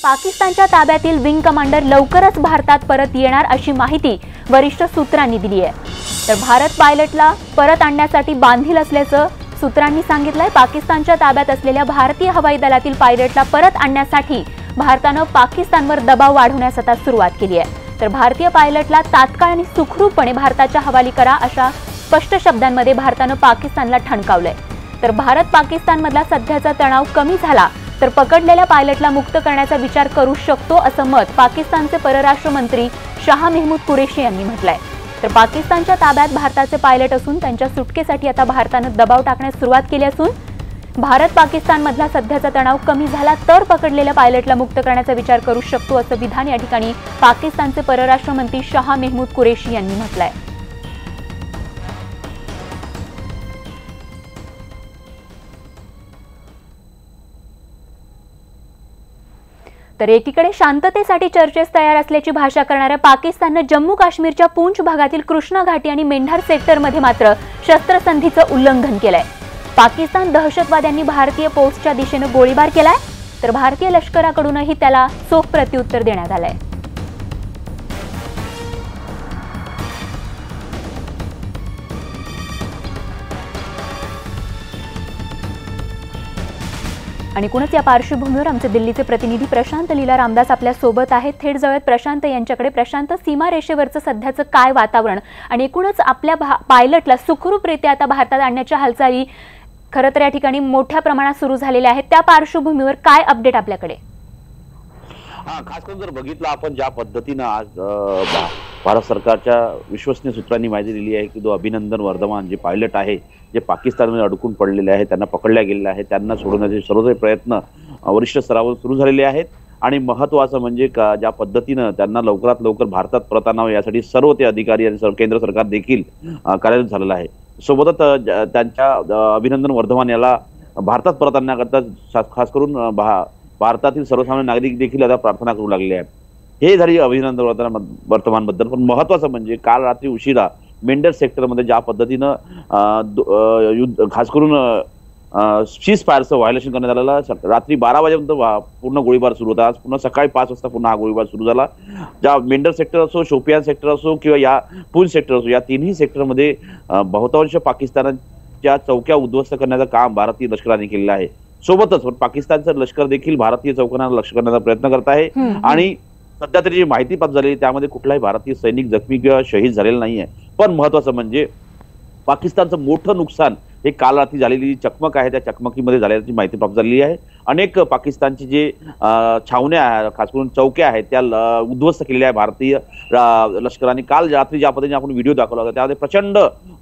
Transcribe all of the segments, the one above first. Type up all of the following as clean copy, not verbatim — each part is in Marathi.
पाकिस्तानच्या ताब्यातील विंग कमांडर लवकरच भारतात परत येणार अशी माहिती वरिष्ठ सूत्रांनी दिली आहे। तर भारत पायलटला परत आणण्यासाठी बांधील असल्याचं सूत्रांनी सांगितलंय। पाकिस्तानच्या ताब्यात असलेल्या भारतीय हवाई दलातील पायलटला परत आणण्यासाठी भारतानं पाकिस्तानवर दबाव वाढवण्यास आता सुरुवात केली आहे। तर भारतीय पायलटला तात्काळ आणि सुखरूपपणे भारताच्या हवाली करा अशा स्पष्ट शब्दांमध्ये भारतानं पाकिस्तानला ठणकावलंय। तर भारत पाकिस्तानमधला सध्याचा तणाव कमी झाला तर पकडलेल्या पायलटला मुक्त करण्याचा विचार करू शकतो असं मत पाकिस्तानचे परराष्ट्र मंत्री शाह मेहमूद कुरेशी यांनी म्हटलंय। तर पाकिस्तानच्या ताब्यात भारताचे पायलट असून त्यांच्या सुटकेसाठी आता भारतानं दबाव टाकण्यास सुरुवात केली असून भारत पाकिस्तानमधला सध्याचा तणाव कमी झाला तर पकडलेल्या पायलटला मुक्त करण्याचा विचार करू शकतो असं विधान या ठिकाणी पाकिस्तानचे परराष्ट्र मंत्री शाह मेहमूद कुरेशी यांनी म्हटलंय। तर एकीकडे शांततेसाठी चर्चेस तयार असल्याची भाषा करणाऱ्या पाकिस्तानने जम्मू काश्मीरच्या पूंछ भागातील कृष्णा घाटी आणि मेंढार सेक्टरमध्ये मात्र शस्त्रसंधीचं उल्लंघन केलंय। पाकिस्तान दहशतवाद्यांनी भारतीय पोस्टच्या दिशेने गोळीबार केलाय तर भारतीय लष्कराकडूनही त्याला चोख प्रत्युत्तर देण्यात आलंय। आणि कुणच या पार्श्वभूमीवर आमचे दिल्लीचे प्रतिनिधी प्रशांत लीला रामदास आपल्या सोबत आहेत। थेट जाऊयात प्रशांत यांच्याकडे। प्रशांत, सीमा रेषेवरचं सध्याचं काय वातावरण आणि एकूणच आपल्या पायलटला सुखरूपरित्या आता भारतात आणण्याच्या हालचाली खरं तर या ठिकाणी मोठ्या प्रमाणात सुरू झालेल्या आहेत, त्या पार्श्वभूमीवर काय अपडेट आपल्याकडे? खास करून जर बघितलं आपण ज्या पद्धतीनं आज भारत सरकारच्या विश्वसनीय सूत्रांनी माहिती दिली आहे की अभिनंदन वर्धमान जे पायलट आहे जे पाकिस्तानमध्ये अडकून पडलेले आहेत त्यांना पकडल्या गेलेले आहेत, त्यांना सोडवण्याचे सर्व प्रयत्न वरिष्ठ स्तरावर सुरू झालेले आहेत। आणि महत्त्वाचं म्हणजे ज्या पद्धतीनं त्यांना लवकरात लवकर भारतात परत आणावं यासाठी सर्व ते अधिकारी आणि केंद्र सरकार देखील कार्यरत झालेलं आहे। सोबतच त्यांच्या अभिनंदन वर्धमान याला भारतात परत आणण्याकरता खास करून भारतातील सर्वसामान्य नागरिक देखील आता प्रार्थना करू लागले आहेत। हे झाली अभिनंदन वर्धमानबद्दल। पण महत्त्वाचं म्हणजे काल रात्री उशिरा मेंढर सेक्टरमध्ये ज्या पद्धतीनं खास करून सीज फायरचं व्हायोलेशन करण्यात आलेलं, रात्री 12 वाजेपर्यंत पूर्ण गोळीबार सुरू होता। आज पुन्हा सकाळी 5 वाजता पुन्हा हा गोळीबार सुरू झाला। ज्या मेंढर सेक्टर असो, शोपियान सेक्टर असो किंवा या पूंछ सेक्टर असो, या तिन्ही सेक्टरमध्ये बहुतांश पाकिस्तानच्या चौक्या उद्ध्वस्त करण्याचं काम भारतीय लष्कराने केलेलं आहे। सोबतच पाकिस्तानचं लष्कर देखील भारतीय चौक्यांना लक्ष्य करण्याचा प्रयत्न करत आहे। आणि सध्या तरी जी माहिती प्राप्त झाली त्यामध्ये कुठलाही भारतीय सैनिक जखमी किंवा शहीद झालेला नाहीये। पण महत्त्वाचं म्हणजे पाकिस्तानचं मोठं नुकसान हे काल रात्री झालेली चकमक आहे त्या चकमकीमध्ये झाल्याची माहिती प्राप्त झालेली आहे। अनेक पाकिस्तानची जे छावण्या खास करून चौक्या आहेत त्या उद्ध्वस्त केलेल्या आहे भारतीय लष्कराने। काल रात्री ज्या पद्धतीने आपण व्हिडिओ दाखवला होता त्यामध्ये प्रचंड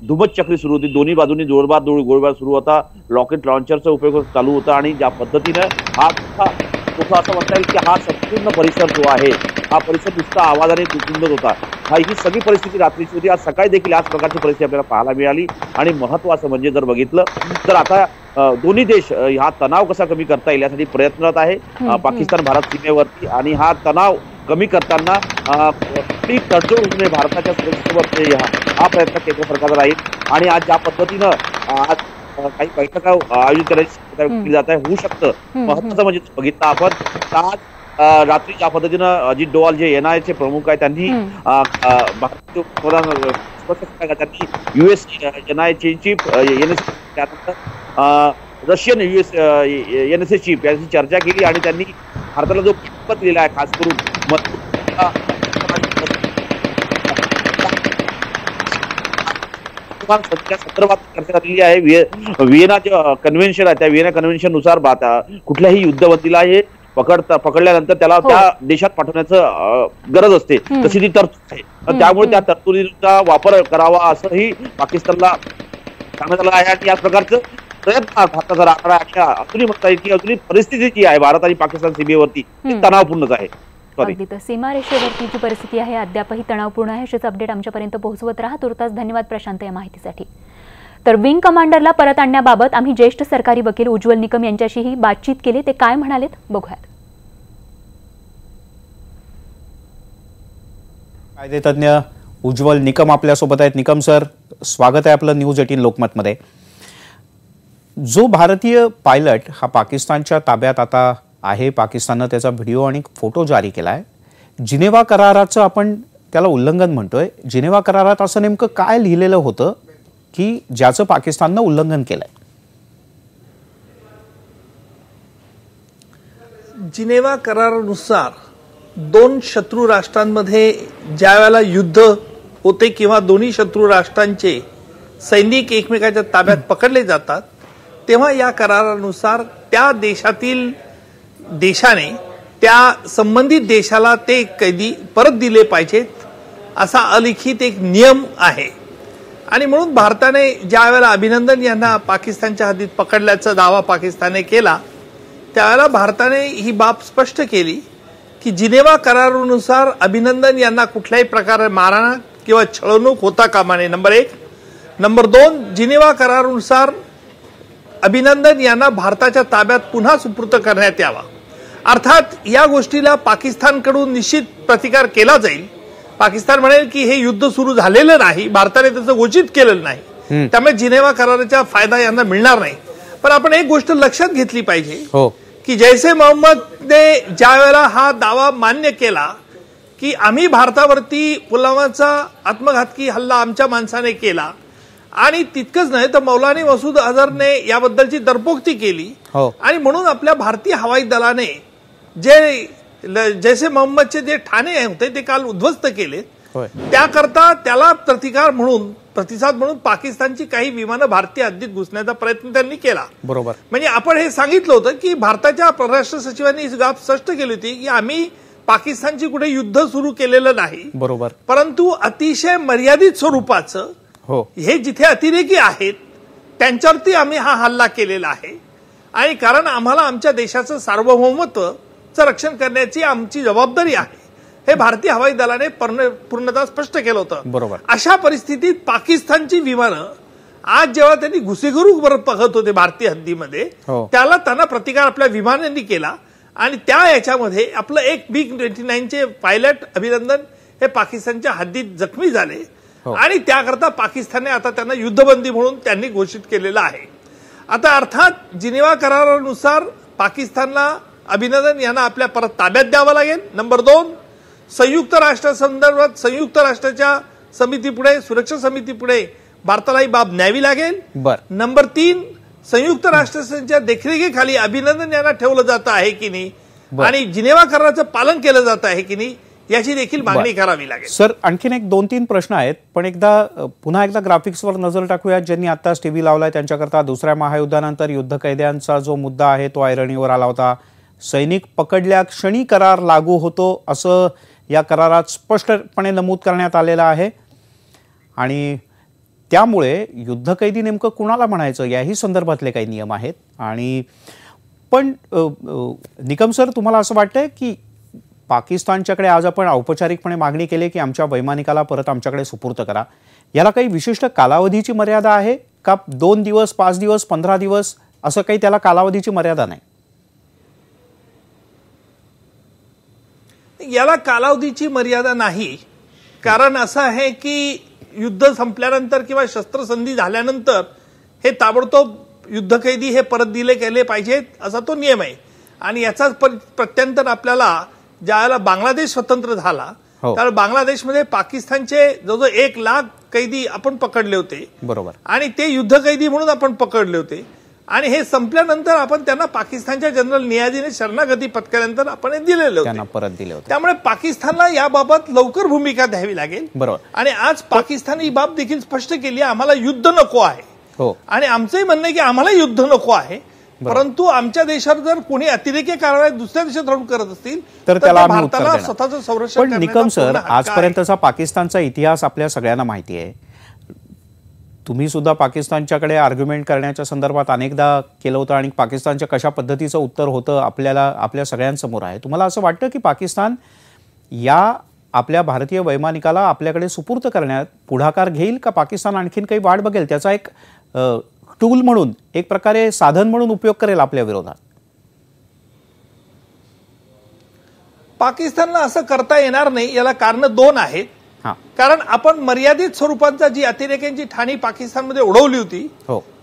धुमचक्री सुरू होती, दोन्ही बाजूनी जोरदार गोळीबार सुरू होता, रॉकेट लॉन्चरचा उपयोग चालू होता। आणि ज्या पद्धतीने असं म्हणता येईल की हा संपूर्ण परिसर जो आहे हा परिसर नुसता आवाजाने तुटून होता। ही सगळी परिस्थिती रात्रीची होती। आज सकाळी देखील याच प्रकारची परिस्थिती आपल्याला पाहायला मिळाली। आणि महत्त्वाचं म्हणजे जर बघितलं तर आता दोन्ही देश हा तणाव कसा कमी करता येईल यासाठी प्रयत्नरत आहे पाकिस्तान भारत सीमेवरती। आणि हा तणाव कमी करताना तडजोड होणे भारताच्या सुरक्षेवर हा प्रयत्न केंद्र सरकारचा राहील। आणि आज ज्या पद्धतीनं आज काही बैठका आयोजित करायची जात आहे होऊ शकतं। महत्त्वाचं म्हणजे बघितलं आपण आज रात्री ज्या पद्धतीनं अजित डोवाल जे NIA चे प्रमुख आहेत त्यांनी भारतीय US NIA चीफ त्यानंतर रशियन US NSA चीफ यांची चर्चा केली आणि त्यांनी भारताला जो पाठिंबा दिलेला आहे खास करून संदर्भात चर्चा झालेली आहे। व्हिएना जे कन्व्हेन्शन आहे त्या व्हिएना कन्व्हेन्शन नुसार कुठल्याही युद्धबंदीला हे पकडल्यानंतर त्याला त्या देशात पाठवण्याचं गरज असते, तशी ती तरतूद आहे। त्यामुळे त्या तरतुदीचा वापर करावा असंही पाकिस्तानला सांगण्यात आलं आहे। आणि या प्रकारचं प्रयत्न भारताचा राखणार आहे। अजूनही म्हणता येईल की अजूनही परिस्थिती जी आहे भारत आणि पाकिस्तान सीमेवरती ती तणावपूर्णच आहे। अगदी तर सीमा रेषेवरची जी परिस्थिती आहे अद्यापही तणावपूर्ण आहे अशीच अपडेट आमच्यापर्यंत पोहोचवत राहा। तुर्तास धन्यवाद प्रशांत या माहितीसाठी। तर विंग कमांडरला परत आणण्याबाबत आम्ही ज्येष्ठ सरकारी वकील उज्ज्वल निकम यांच्याशीही बातचीत केली, ते काय म्हणालेत बघूयात। कायदेतज्ञ उज्ज्वल निकम आपल्यासोबत आहेत। निकम सर, स्वागत आहे आपलं न्यूज 18 लोकमतमध्ये। जो भारतीय पायलट हा पाकिस्तानच्या ताब्यात आता आहे पाकिस्ताननं त्याचा व्हिडिओ आणि फोटो जारी केला आहे. जिनेवा कराराचं आपण त्याला उल्लंघन म्हणतोय. जिनेवा करारात असं नेमकं काय लिहिलेलं होतं की ज्याचं पाकिस्ताननं उल्लंघन केलंय? जिनेवा करारानुसार दोन शत्रू राष्ट्रांमध्ये ज्या वेळेला युद्ध होते किंवा दोन्ही शत्रू राष्ट्रांचे सैनिक एकमेकांच्या ताब्यात पकडले जातात तेव्हा या करारानुसार त्या देशातील देशाने त्या संबंधित देशाला ते कैदी परत दिले पाहिजेत असा अलिखित एक नियम आहे. आणि म्हणून भारताने ज्या वेळेला अभिनंदन यांना पाकिस्तानच्या हद्दीत पकडल्याचा दावा पाकिस्तानने केला त्यावेळेला भारताने ही बाब स्पष्ट केली की जिनेवा करारानुसार अभिनंदन यांना कुठल्याही प्रकारे मारहाण किंवा छळवणूक होता कामा नये. नंबर 1. नंबर 2, जिनेवा करारानुसार अभिनंदन यांना भारताच्या ताब्यात पुन्हा सुपूर्द करण्यात यावा. अर्थात या गोष्टीला पाकिस्तानकडून निश्चित प्रतिकार केला जाईल. पाकिस्तान म्हणेल की हे युद्ध सुरू झालेलं नाही, भारताने त्याचं घोषित केलेलं नाही, त्यामुळे जिनेवा कराराचा फायदा यांना मिळणार नाही. पण आपण एक गोष्ट लक्षात घेतली पाहिजे की जैसे मोहम्मदने ज्या वेळेला हा दावा मान्य केला की आम्ही भारतावरती पुलवामाचा आत्मघातकी हल्ला आमच्या माणसाने केला आणि तितकंच नाही तर मौलाना मसूद अझहरने याबद्दलची दरपोक्ती केली आणि म्हणून आपल्या भारतीय हवाई दलाने जैसे मोहम्मदचे जे ठाणे होते ते काल उद्ध्वस्त केले. त्याकरता त्याला प्रतिसाद म्हणून पाकिस्तानची काही विमानं भारतीय हद्दीत घुसण्याचा प्रयत्न त्यांनी केला. बरोबर. म्हणजे आपण हे सांगितलं होतं की भारताच्या परराष्ट्र सचिवांनी ही बाब स्पष्ट केली होती की आम्ही पाकिस्तानची कुठे युद्ध सुरू केलेलं नाही. बरोबर. परंतु अतिशय मर्यादित स्वरूपाचं हे जिथे अतिरेकी आहेत त्यांच्यावरती आम्ही हा हल्ला केलेला आहे आणि कारण आम्हाला आमच्या देशाचं सार्वभौमत्वचं रक्षण करण्याची आमची जबाबदारी आहे हे भारतीय हवाई दलाने पूर्णतः स्पष्ट केलं होतं. बरोबर. अशा परिस्थितीत पाकिस्तानची विमानं आज जेव्हा त्यांनी घुसेखोरी बघत होते भारतीय हद्दीमध्ये त्यांना प्रतिकार आपल्या विमानांनी केला आणि त्या याच्यामध्ये आपलं एक MiG-29चे पायलट अभिनंदन हे पाकिस्तानच्या हद्दीत जखमी झाले आणि त्याकरता पाकिस्तानने आता त्यांना युद्धबंदी म्हणून त्यांनी घोषित केलेलं आहे. आता अर्थात जिनेवा करारानुसार पाकिस्तानला अभिनंदन यांना आपल्या परत ताब्यात द्यावं लागेल. नंबर 2, संयुक्त राष्ट्रासंदर्भात संयुक्त राष्ट्राच्या समितीपुढे सुरक्षा समितीपुढे भारताला ही बाब न्यावी लागेल. नंबर 3, संयुक्त राष्ट्रसंघाच्या देखरेखीखाली अभिनंदन यांना ठेवलं जात आहे की नाही आणि जिनेवा कराराचं पालन केलं जात आहे की नाही याची देखील मागणी करावी लागेल. सर, आणखीन एक 2-3 प्रश्न आहेत पण पुन्हा एकदा ग्राफिक्सवर नजर टाकूया. ज्यांनी आताच टीव्ही लावलाय त्यांच्याकरता दुसऱ्या महायुद्धानंतर युद्ध कैद्यांचा जो मुद्दा आहे तो ऐरणीवर आला होता. सैनिक पकडल्या क्षणी करार लागू होतो असं या करारात स्पष्टपणे नमूद करण्यात आलेलं आहे आणि त्यामुळे युद्धकैदी नेमकं कुणाला म्हणायचं याही संदर्भातले काही नियम आहेत. आणि पण निकम सर, तुम्हाला असं वाटतंय की पाकिस्तानच्याकडे आज आपण औपचारिकपणे मागणी केली की आमच्या वैमानिकाला परत आमच्याकडे सुपूर्द करा, याला काही विशिष्ट कालावधीची मर्यादा आहे का? 2 दिवस, 5 दिवस, 15 दिवस असं काही त्याला कालावधीची मर्यादा नाही? याला कालावधीची मर्यादा नाही. कारण असं आहे की युद्ध संपल्यानंतर किंवा शस्त्रसंधी झाल्यानंतर हे ताबडतोब युद्धकैदी हे परत दिले गेले पाहिजेत असा तो नियम आहे. आणि याचा प्रत्यंतर आपल्याला ज्यावेळेला बांगलादेश स्वतंत्र झाला त्यावेळेला बांगलादेशमध्ये पाकिस्तानचे जवळजवळ 1 लाख कैदी आपण पकडले होते. बरोबर. आणि ते युद्धकैदी म्हणून आपण पकडले होते आणि हे संपल्यानंतर आपण त्यांना पाकिस्तानच्या जनरल नियाजीने शरणागती पत्करल्यानंतर आपण हे दिलेले होते, परत दिले होते. त्यामुळे पाकिस्तानला याबाबत लवकर भूमिका द्यावी लागेल. बरोबर. आणि आज पाकिस्तानने ही बाब देखील स्पष्ट केली आम्हाला युद्ध नको आहे आणि आमचंही म्हणणं आहे की आम्हाला युद्ध नको आहे. परंतु आमच्या देशात जर कोणी अतिरेकी कारवाई दुसऱ्या देशात राहून करत असतील तर त्याला भारताला स्वतःचं संरक्षण. पण निकम सर, आजपर्यंतचा पाकिस्तानचा इतिहास आपल्या सगळ्यांना माहिती आहे. तुम्ही सुद्धा पाकिस्तानच्याकडे आर्ग्युमेंट करण्याच्या संदर्भात अनेकदा केलं होतं आणि पाकिस्तानच्या कशा पद्धतीचं उत्तर होतं आपल्या सगळ्यांसमोर आहे. तुम्हाला असं वाटतं की पाकिस्तान या आपल्या भारतीय वैमानिकाला आपल्याकडे सुपूर्द करण्यात पुढाकार घेईल का पाकिस्तान आणखीन काही वाट बघेल, त्याचा एक टूल म्हणून, एक प्रकारे साधन म्हणून उपयोग करेल आपल्या विरोधात? पाकिस्तानला असं करता येणार नाही. याला कारण 2 आहेत. कारण आपण मर्यादित स्वरूपाचा जी अतिरेक्यांची ठाणी पाकिस्तानमध्ये उडवली होती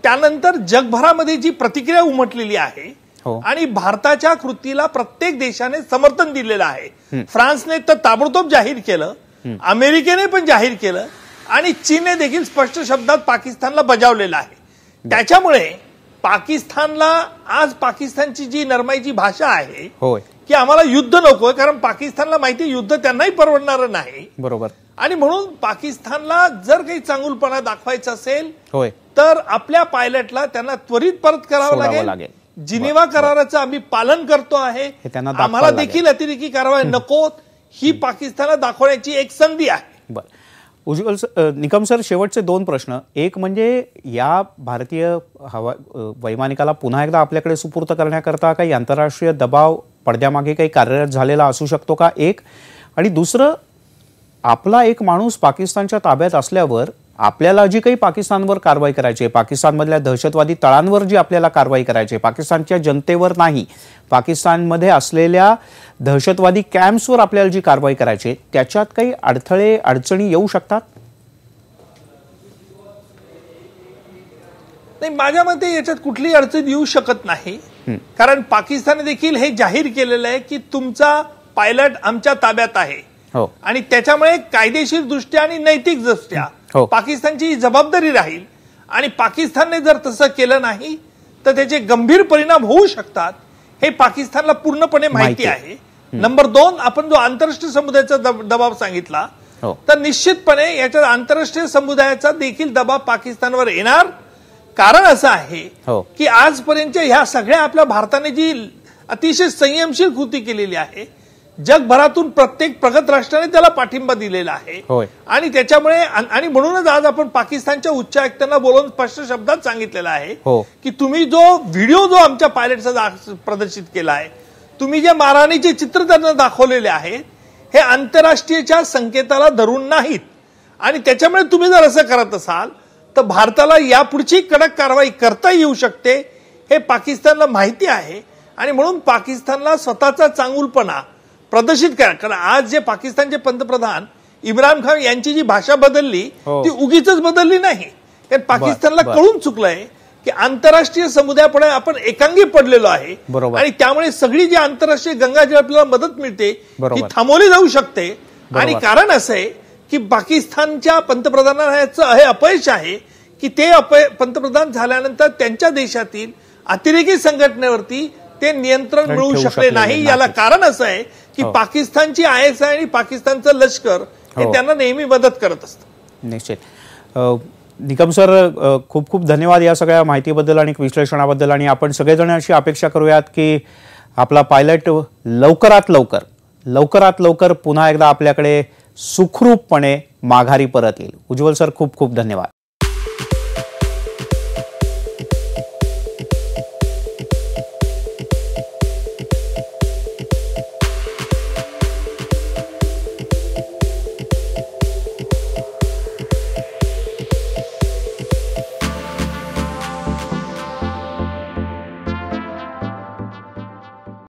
त्यानंतर जगभरामध्ये जी प्रतिक्रिया उमटलेली आहे हो. आणि भारताच्या कृतीला प्रत्येक देशाने समर्थन दिलेलं आहे. फ्रान्सने तर ताबडतोब जाहीर केलं, अमेरिकेने पण जाहीर केलं आणि चीनने देखील स्पष्ट शब्दात पाकिस्तानला बजावलेलं आहे. त्याच्यामुळे पाकिस्तानला आज पाकिस्तानची जी नरमाईची भाषा आहे होय की आम्हाला युद्ध नकोय, कारण पाकिस्तानला माहिती युद्ध त्यांनाही परवडणार नाही. बरोबर आणि म्हणून पाकिस्तानला जर काही चांगुलपणा दाखवायचा असेल होय तर आपल्या पायलटला त्यांना त्वरित परत करावं सोडावं लागेल. जिनेवा कराराचं आम्ही पालन करतो आहे, हे त्यांना दाखवावं आम्हाला लागेल. देखील अतिरेकी कारवाई नकोत ही पाकिस्तानला दाखवण्याची एक संधी आहे. बरं उज्ज्वल निकम सर, शेवटचे 2 प्रश्न. एक म्हणजे या भारतीय वैमानिकाला पुन्हा एकदा आपल्याकडे सुपूर्त करण्याकरता काही आंतरराष्ट्रीय दबाव पडद्यामागे काही कार्यरत झालेला असू शकतो का, एक. आणि दुसरं, आपला एक माणूस पाकिस्तानच्या ताब्यात असल्यावर आपल्याला जी काही पाकिस्तानवर कारवाई करायची आहे, पाकिस्तानमधल्या दहशतवादी तळांवर जी आपल्याला कारवाई करायची आहे, पाकिस्तानच्या जनतेवर नाही, पाकिस्तानमध्ये असलेल्या दहशतवादी कॅम्प्सवर आपल्याला जी कारवाई करायची आहे त्याच्यात काही अडथळे अडचणी येऊ शकतात? नाही, माझ्या मते याच्यात कुठलीही अडचण येऊ शकत नाही. कारण पाकिस्तानने देखील हे जाहीर केलेलं आहे की तुमचा पायलट आमच्या ताब्यात आहे. हो. आणि त्याच्यामुळे कायदेशीर दृष्ट्या आणि नैतिक दृष्ट्या हो. पाकिस्तानची जबाबदारी राहील. आणि पाकिस्तानने जर तसं केलं नाही तर त्याचे गंभीर परिणाम होऊ शकतात हे पाकिस्तानला पूर्णपणे माहिती आहे. नंबर 2, आपण जो आंतरराष्ट्रीय समुदायाचा दबाव सांगितला हो. तर निश्चितपणे याच्यात आंतरराष्ट्रीय समुदायाचा देखील दबाव पाकिस्तानवर येणार. कारण असं आहे हो. की आजपर्यंत ह्या सगळ्या आपल्या भारताने जी अतिशय संयमशील कृती केलेली आहे, जगभरातून प्रत्येक प्रगत राष्ट्राने त्याला पाठिंबा दिलेला आहे. होय. आणि त्याच्यामुळे आणि म्हणूनच आज आपण पाकिस्तानच्या उच्चायुक्तांना बोलून स्पष्ट शब्दात सांगितलेलं आहे हो. की तुम्ही जो व्हिडिओ जो आमच्या पायलटचा प्रदर्शित केला आहे, तुम्ही जे मारहाणीचे चित्र त्यांना दाखवलेले आहेत, हे आंतरराष्ट्रीयच्या संकेताला धरून नाहीत. आणि त्याच्यामुळे तुम्ही जर असं करत असाल तर भारताला यापुढची कडक कारवाई करता येऊ शकते हे पाकिस्तानला माहिती आहे. आणि म्हणून पाकिस्तानला स्वतःचा चांगुलपणा प्रदर्शित करा. कारण आज जे पाकिस्तानचे पंतप्रधान इम्रान खान यांची जी भाषा बदलली ती उगीच बदलली नाही. कारण पाकिस्तानला कळून चुकलंय की आंतरराष्ट्रीय समुदायापुढे आपण एकांगी पडलेलो आहे. आणि त्यामुळे सगळी जी आंतरराष्ट्रीय गंगाजळ आपल्याला मदत मिळते ती थांबवली जाऊ शकते. आणि कारण असं आहे की पाकिस्तानच्या पंतप्रधानांना याचं हे अपयश आहे की ते पंतप्रधान झाल्यानंतर त्यांच्या देशातील अतिरेकी संघटनेवरती ते नियंत्रण मिळवू शकले नाही. याला कारण असं आहे की पाकिस्तानची ISI आणि पाकिस्तानचं लष्कर हे त्यांना नेहमी मदत करत असतं. निश्चित. निकम सर, खूप खूप धन्यवाद या सगळ्या माहितीबद्दल आणि विश्लेषणाबद्दल. आणि आपण सगळेजण अशी अपेक्षा करूयात की आपला पायलट लवकरात लवकर पुन्हा एकदा आपल्याकडे सुखरूपपणे माघारी परत येईल. उज्ज्वल सर, खूप खूप धन्यवाद.